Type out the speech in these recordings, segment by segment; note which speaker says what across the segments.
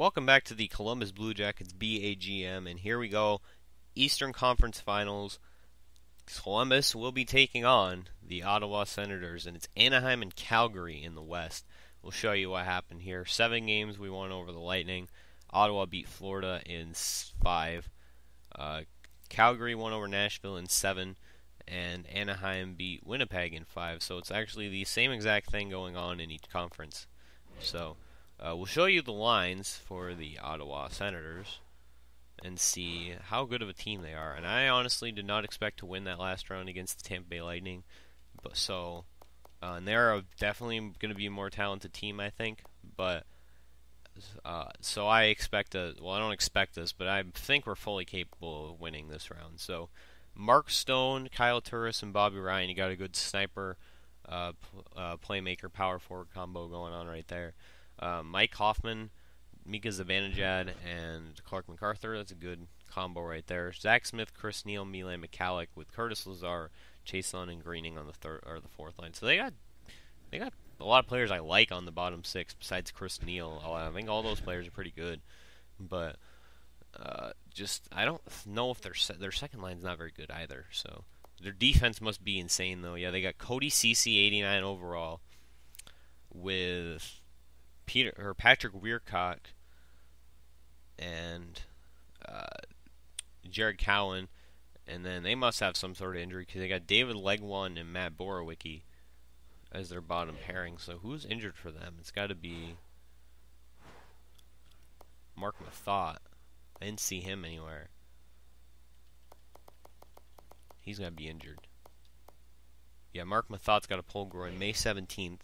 Speaker 1: Welcome back to the Columbus Blue Jackets BAGM, and here we go, Eastern Conference Finals. Columbus will be taking on the Ottawa Senators, and it's Anaheim and Calgary in the West. We'll show you what happened here. 7 games we won over the Lightning. Ottawa beat Florida in 5. Calgary won over Nashville in 7. And Anaheim beat Winnipeg in 5. So it's actually the same exact thing going on in each conference. So we'll show you the lines for the Ottawa Senators and see how good of a team they are. And I honestly did not expect to win that last round against the Tampa Bay Lightning. And they're definitely going to be a more talented team, I think. But so I expect I don't expect this, but I think we're fully capable of winning this round. So Mark Stone, Kyle Turris, and Bobby Ryan, you got a good sniper, playmaker, power forward combo going on right there. Mike Hoffman, Mika Zibanejad, and Clark MacArthur, that's a good combo right there. Zach Smith, Chris Neal, Milan Michalek with Curtis Lazar, Chaselon, and Greening on the third or the fourth line. So they got a lot of players I like on the bottom 6 besides Chris Neal. I think all those players are pretty good, but I don't know if their second line's not very good either. So their defense must be insane though. Yeah, they got Cody Ceci 89 overall with Patrick Weircock and Jared Cowan, and then they must have some sort of injury because they got David Legwand and Matt Borowicki as their bottom pairing. So who's injured for them? It's got to be Mark Mathot. I didn't see him anywhere. He's going to be injured. Yeah, Mark Mathot's got a pulled groin May 17th.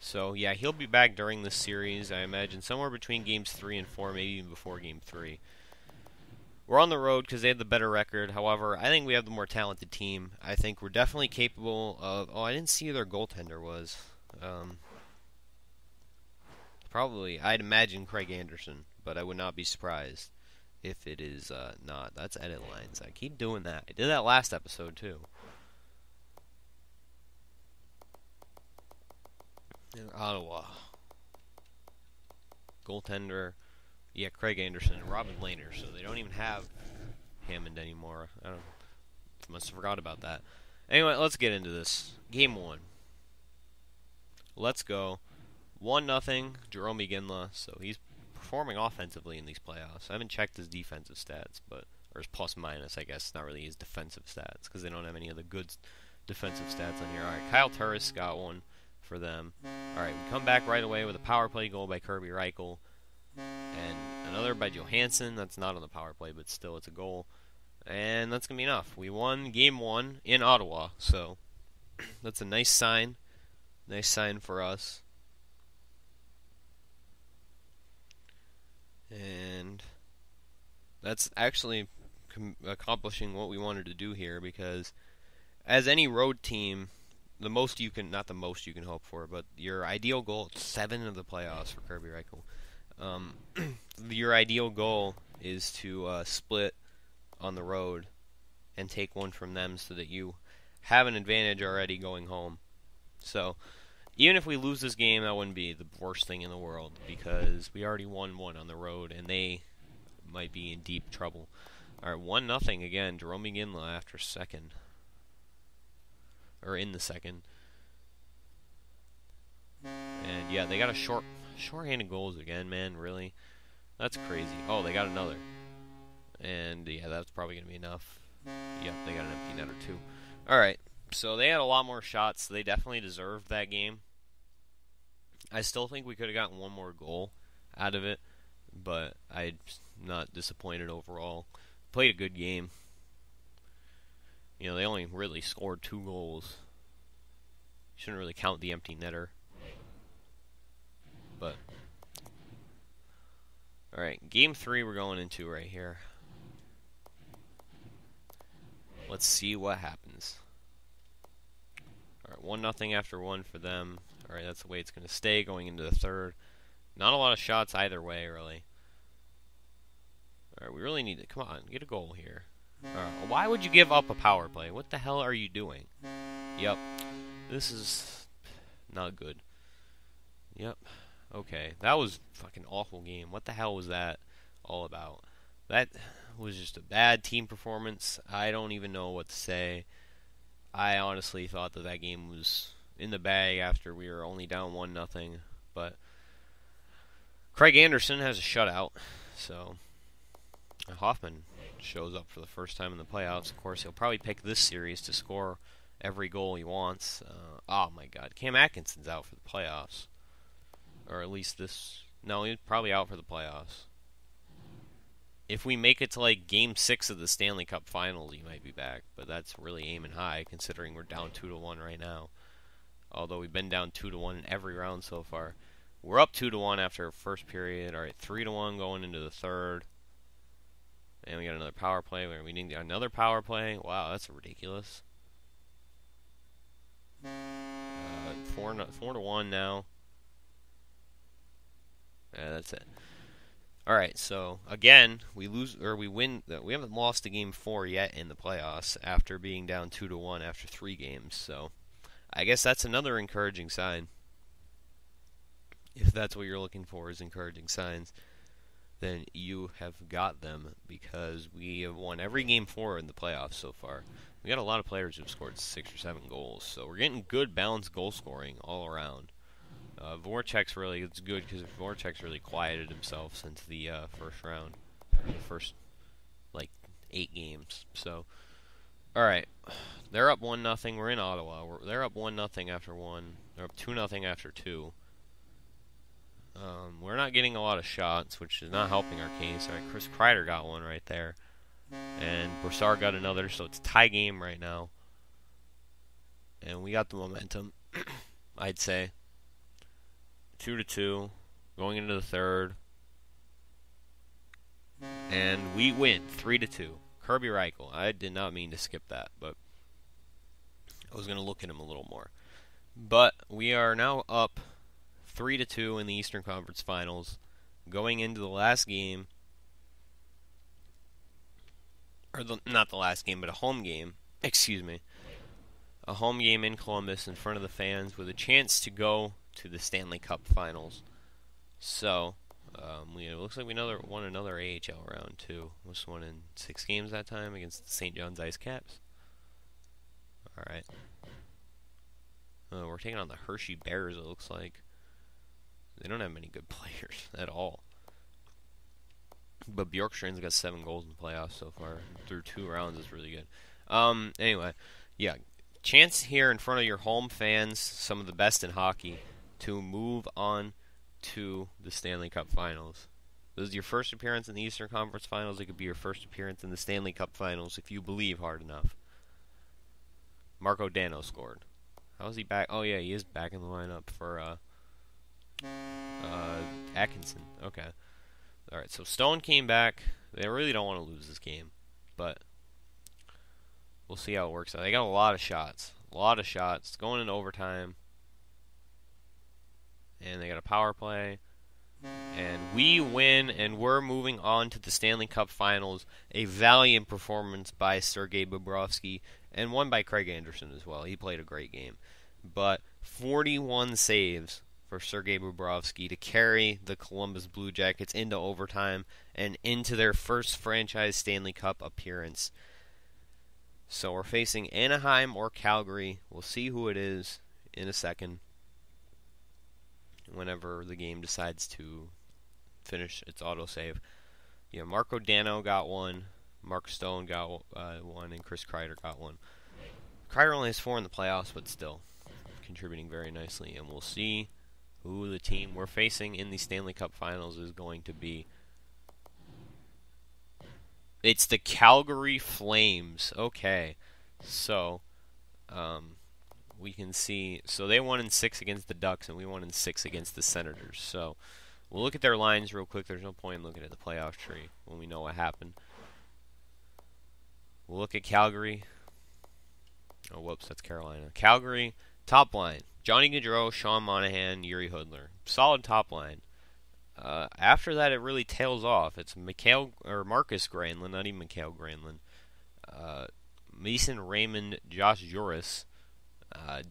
Speaker 1: So, yeah, he'll be back during this series, I imagine, somewhere between games 3 and 4, maybe even before game 3. We're on the road because they have the better record. However, I think we have the more talented team. I think we're definitely capable of... Oh, I didn't see who their goaltender was. Probably, I'd imagine Craig Anderson, but I would not be surprised if it is not. That's edit lines. I keep doing that. I did that last episode, too. In Ottawa. Goaltender, yeah, Craig Anderson and Robin Lehner, so they don't even have Hammond anymore. I must have forgot about that. Anyway, let's get into this. Game 1. Let's go. 1-0, Jerome Iginla, so he's performing offensively in these playoffs. I haven't checked his defensive stats, or his plus-minus, I guess, not really his defensive stats, because they don't have any of the good defensive stats on here. Alright, Kyle Turris got one for them. Alright, we come back right away with a power play goal by Kirby Reichel. And another by Johansson. That's not on the power play, but still it's a goal. And that's going to be enough. We won Game 1 in Ottawa, so that's a nice sign. Nice sign for us. And that's actually accomplishing what we wanted to do here, because as any road team, the most you can, not the most you can hope for, but your ideal goal, 7 of the playoffs for Kirby Reichel. Your ideal goal is to split on the road and take one from them so that you have an advantage already going home. So, even if we lose this game, that wouldn't be the worst thing in the world, because we already won one on the road, and they might be in deep trouble. Alright, 1-0 again, Jerome Iginla after second. Or in the second. And yeah, they got a shorthanded goals again, man, really? That's crazy. Oh, they got another. And yeah, that's probably going to be enough. Yep, they got an empty netter too. Alright, so they had a lot more shots, so they definitely deserved that game. I still think we could have gotten one more goal out of it, but I'm not disappointed overall. Played a good game. You know, they only really scored 2 goals. Shouldn't really count the empty netter. But, alright, Game 3 we're going into right here. Let's see what happens. Alright, 1-0 after 1 for them. Alright, that's the way it's going to stay going into the third. Not a lot of shots either way, really. Alright, we really need to, come on, get a goal here. Why would you give up a power play? What the hell are you doing? Yep. This is not good. Yep. Okay, that was a fucking awful game. What the hell was that all about? That was just a bad team performance. I don't even know what to say. I honestly thought that that game was in the bag after we were only down 1-0. But Craig Anderson has a shutout, so Hoffman shows up for the first time in the playoffs. Of course, he'll probably pick this series to score every goal he wants. Oh my God, Cam Atkinson's out for the playoffs, or at least this. No, he's probably out for the playoffs. If we make it to like Game 6 of the Stanley Cup Finals, he might be back, but that's really aiming high considering we're down 2-1 right now. Although we've been down 2-1 in every round so far. We're up 2-1 after first period. All right, 3-1 going into the third. And we got another power play. We need another power play. Wow, that's ridiculous. 4-1 now. Yeah, that's it. All right, so again, we lose or we win. We haven't lost to Game 4 yet in the playoffs after being down 2-1 after 3 games. So I guess that's another encouraging sign. If that's what you're looking for is encouraging signs, then you have got them, because we have won every Game 4 in the playoffs so far. We got a lot of players who've scored 6 or 7 goals, so we're getting good balanced goal scoring all around. Voracek's really, it's good because Voracek's really quieted himself since the first round, the first like 8 games. So, all right, they're up 1-0. We're in Ottawa. They're up 1-0 after 1. They're up 2-0 after 2. We're not getting a lot of shots, which is not helping our case. All right, Chris Kreider got one right there, and Broussard got another. So it's a tie game right now, and we got the momentum. I'd say 2-2, going into the third, and we win 3-2. Kirby Reichel. I did not mean to skip that, but I was going to look at him a little more. But we are now up 3-2 in the Eastern Conference Finals, going into the last game, or not the last game, but a home game. Excuse me, a home game in Columbus in front of the fans with a chance to go to the Stanley Cup Finals. So, it looks like we won another AHL round too. Was won in 6 games that time against the St. John's Ice Caps. All right, we're taking on the Hershey Bears. It looks like they don't have many good players at all. But Bjorkstrand's got 7 goals in the playoffs so far through 2 rounds. Is really good. Anyway, yeah, chance here in front of your home fans, some of the best in hockey, to move on to the Stanley Cup Finals. This is your first appearance in the Eastern Conference Finals. It could be your first appearance in the Stanley Cup Finals if you believe hard enough. Marco Dano scored. How is he back? Oh yeah, he is back in the lineup for Atkinson. Okay. Alright, so Stone came back. They really don't want to lose this game, but we'll see how it works out. They got a lot of shots. Going into overtime. And they got a power play. And we win, and we're moving on to the Stanley Cup Finals. A valiant performance by Sergei Bobrovsky, and one by Craig Anderson as well. He played a great game. But 41 saves for Sergei Bobrovsky to carry the Columbus Blue Jackets into overtime and into their first franchise Stanley Cup appearance. So we're facing Anaheim or Calgary. We'll see who it is in a second, whenever the game decides to finish its autosave. Yeah, Marco Dano got one, Mark Stone got one, and Chris Kreider got one. Kreider only has 4 in the playoffs, but still contributing very nicely. And we'll see who the team we're facing in the Stanley Cup Finals is going to be. It's the Calgary Flames. Okay, so we can see. So they won in 6 against the Ducks, and we won in 6 against the Senators. So we'll look at their lines real quick. There's no point in looking at the playoff tree when we know what happened. We'll look at Calgary. Oh, whoops, that's Carolina. Calgary, top line. Johnny Gaudreau, Sean Monahan, Yuri Hudler. Solid top line. After that, it really tails off. It's Marcus Granlund, not even Mikhail Granlund. Mason Raymond, Josh Joris,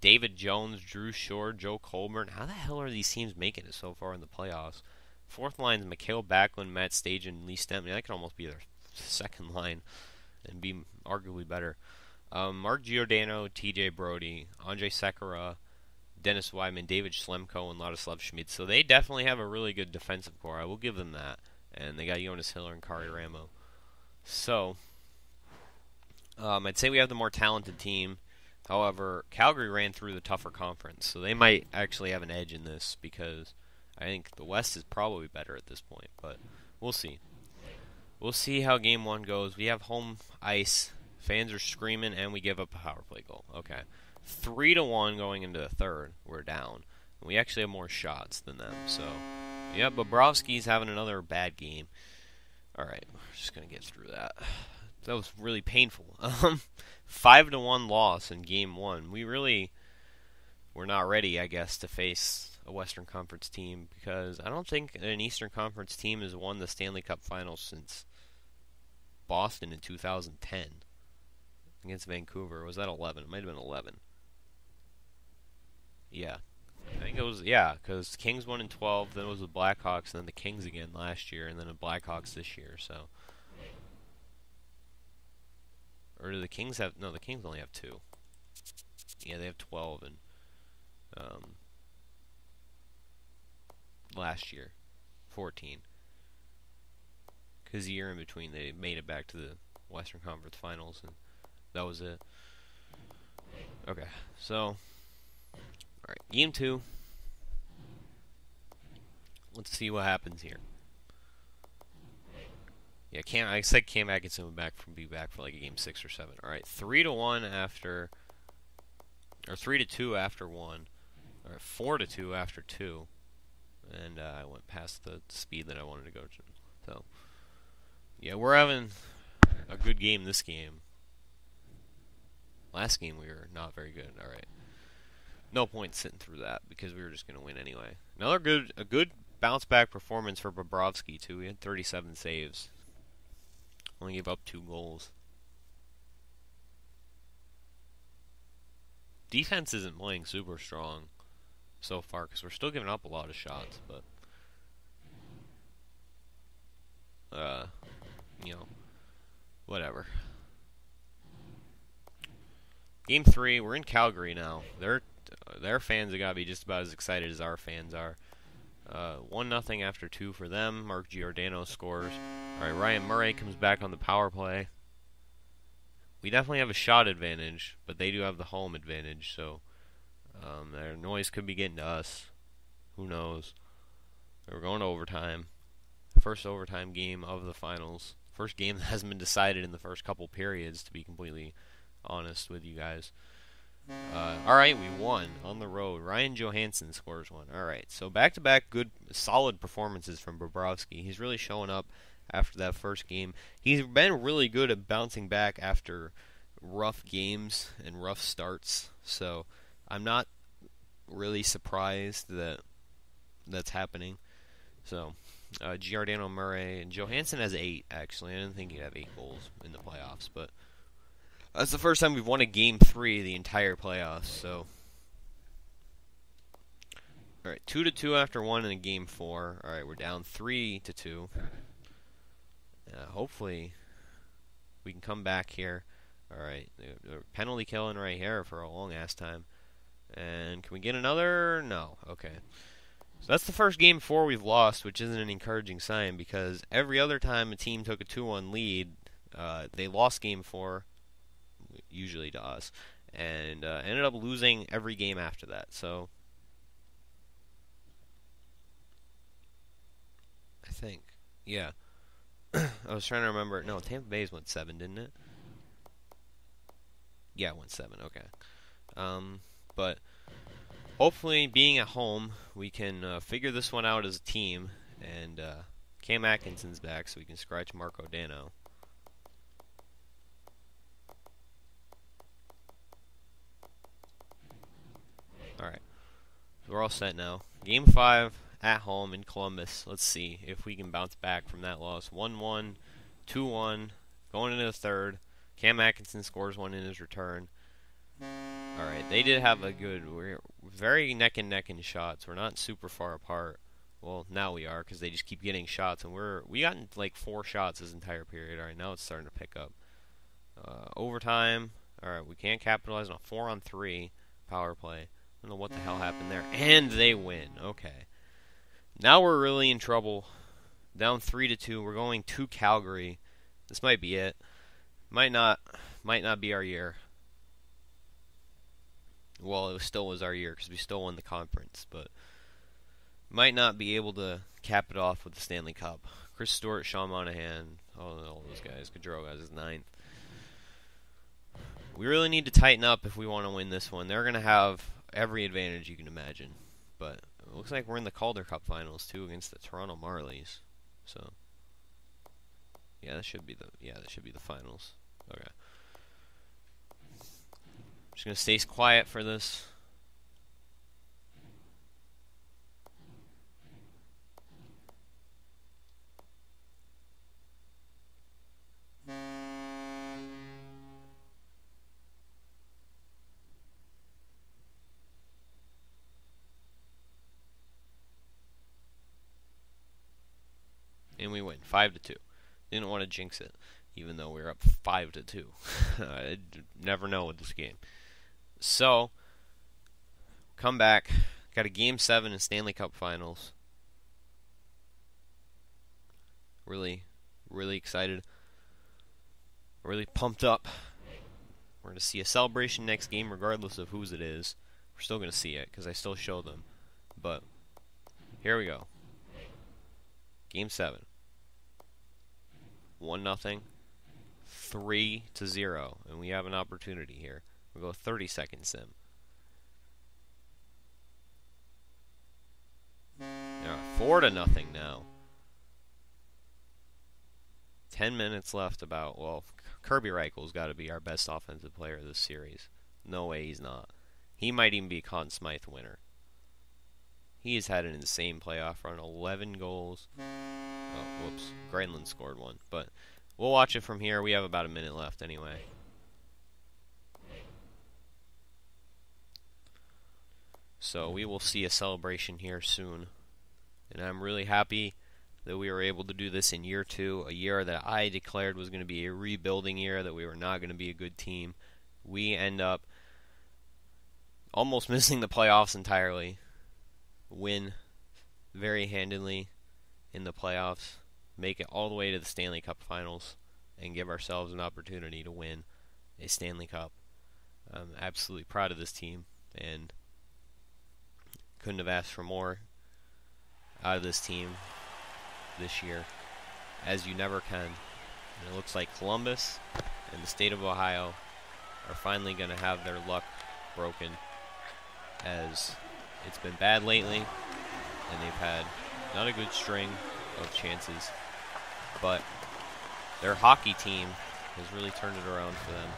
Speaker 1: David Jones, Drew Shore, Joe Colburn. How the hell are these teams making it so far in the playoffs? Fourth line is Mikhail Backlund, Matt Stage, and Lee Stempney. That could almost be their second line and be arguably better. Mark Giordano, TJ Brody, Andrei Sekera, Dennis Wyman, David Schlemko, and Ladislav Schmid. So they definitely have a really good defensive core. I will give them that. And they got Jonas Hiller and Kari Ramo. So, I'd say we have the more talented team. However, Calgary ran through the tougher conference, so they might actually have an edge in this because I think the West is probably better at this point, but we'll see. We'll see how Game 1 goes. We have home ice. Fans are screaming, and we give up a power play goal. Okay. 3-1 going into the third. We're down. We actually have more shots than them, so... yeah, Bobrovsky's having another bad game. Alright, we're just going to get through that. That was really painful. 5-1 loss in Game 1. We really were not ready, I guess, to face a Western Conference team because I don't think an Eastern Conference team has won the Stanley Cup Finals since Boston in 2010 against Vancouver. Was that 11? It might have been 11. Yeah. I think it was, yeah, because Kings won in 12, then it was the Blackhawks, and then the Kings again last year, and then the Blackhawks this year, so... or do the Kings have... no, the Kings only have 2. Yeah, they have 12, and... last year, 14. Because the year in between, they made it back to the Western Conference Finals, and that was it. Okay, so... alright, Game 2. Let's see what happens here. Yeah, I said Cam Atkinson would be back for like a Game 6 or 7. Alright, 3-1 after... or 3-2 after 1. Alright, 4-2 after 2. And I went past the speed that I wanted to go to. So, yeah, we're having a good game this game. Last game we were not very good. Alright. No point sitting through that because we were just going to win anyway. A good bounce back performance for Bobrovsky too. He had 37 saves. Only gave up 2 goals. Defense isn't playing super strong so far because we're still giving up a lot of shots, but you know, whatever. Game 3, we're in Calgary now. Their fans have got to be just about as excited as our fans are. 1-0 after 2 for them. Mark Giordano scores. Alright, Ryan Murray comes back on the power play. We definitely have a shot advantage, but they do have the home advantage, so their noise could be getting to us. Who knows? We're going to overtime. First overtime game of the finals. First game that hasn't been decided in the first couple periods, to be completely honest with you guys. Alright, we won on the road. Ryan Johansson scores 1. Alright, so back-to-back good, solid performances from Bobrovsky. He's really showing up after that first game. He's been really good at bouncing back after rough games and rough starts. So I'm not really surprised that that's happening. So Giordano, Murray, and Johansson has 8, actually. I didn't think he'd have 8 goals in the playoffs, but that's the first time we've won a Game 3 the entire playoffs, so... Alright, 2-2 after 1 in a Game 4. Alright, we're down 3-2. Hopefully, we can come back here. Alright, they're penalty killing right here for a long-ass time. And can we get another? No. Okay. So that's the first Game 4 we've lost, which isn't an encouraging sign, because every other time a team took a 2-1 lead, they lost Game 4, usually to us, and ended up losing every game after that. So I think, yeah. I was trying to remember. No, Tampa Bay's went 7, didn't it? Yeah, it went 7. Okay. But hopefully, being at home, we can figure this one out as a team. And Cam Atkinson's back, so we can scratch Marco Dano. Alright. So we're all set now. Game 5 at home in Columbus. Let's see if we can bounce back from that loss. 1-1, 2-1, going into the third. Cam Atkinson scores 1 in his return. Alright, they did have a good... We're very neck and neck in shots. We're not super far apart. Well, now we are, because they just keep getting shots, and we got like 4 shots this entire period. Alright, now it's starting to pick up. Overtime. Alright, we can't capitalize on a 4-on-3 power play. I don't know what the hell happened there. And they win. Okay. Now we're really in trouble. Down 3-2. We're going to Calgary. This might be it. Might not be our year. Well, it still was our year because we still won the conference, but might not be able to cap it off with the Stanley Cup. Chris Stewart, Sean Monahan, all those guys. Gaudreau has his 9th. We really need to tighten up if we want to win this one. They're going to have every advantage you can imagine, but it looks like we're in the Calder Cup finals too against the Toronto Marlies. So yeah, that should be the finals. Okay. Just gonna stay quiet for this. And we win 5-2. Didn't want to jinx it, even though we were up 5-2. I never know with this game. So, come back. Got a Game 7 in Stanley Cup Finals. Really, really excited. Really pumped up. We're going to see a celebration next game, regardless of whose it is. We're still going to see it, because I still show them. But, here we go. Game 7. 1-0. 3-0. And we have an opportunity here. We'll go 30-second sim. Now 4-0 now. 10 minutes left about, well, Kirby Reichel's got to be our best offensive player of this series. No way he's not. He might even be a Conn Smythe winner. He has had an insane playoff run, 11 goals. Oh, whoops. Granlund scored 1. But we'll watch it from here. We have about a minute left anyway. So we will see a celebration here soon. And I'm really happy that we were able to do this in year 2. A year that I declared was going to be a rebuilding year, that we were not going to be a good team. We end up almost missing the playoffs entirely. Win very handily in the playoffs. Make it all the way to the Stanley Cup Finals. And give ourselves an opportunity to win a Stanley Cup. I'm absolutely proud of this team. And couldn't have asked for more out of this team this year, as you never can. And it looks like Columbus and the state of Ohio are finally going to have their luck broken, as it's been bad lately, and they've had not a good string of chances, but their hockey team has really turned it around for them.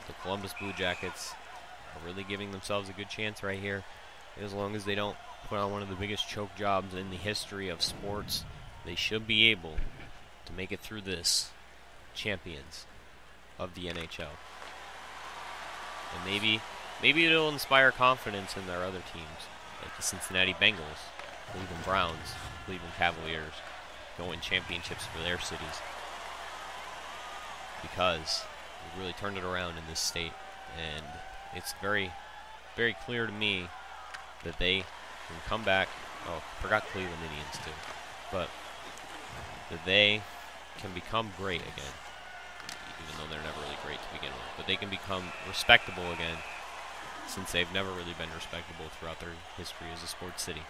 Speaker 1: The Columbus Blue Jackets are really giving themselves a good chance right here, as long as they don't put on one of the biggest choke jobs in the history of sports. They should be able to make it through this, champions of the NHL. And maybe it'll inspire confidence in their other teams, like the Cincinnati Bengals, Cleveland Browns, Cleveland Cavaliers, go win championships for their cities, because we really turned it around in this state. And it's very, very clear to me that they can come back. Oh, forgot Cleveland Indians too. But that they can become great again, even though they're never really great to begin with. But they can become respectable again, since they've never really been respectable throughout their history as a sports city.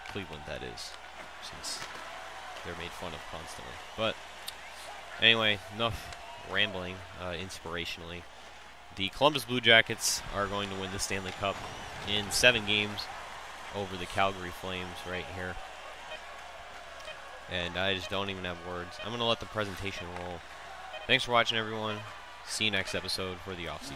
Speaker 1: Cleveland, that is, since they're made fun of constantly. But anyway, enough rambling. Inspirationally, the Columbus Blue Jackets are going to win the Stanley Cup in 7 games over the Calgary Flames right here. And I just don't even have words. I'm going to let the presentation roll. Thanks for watching, everyone. See you next episode for the offseason.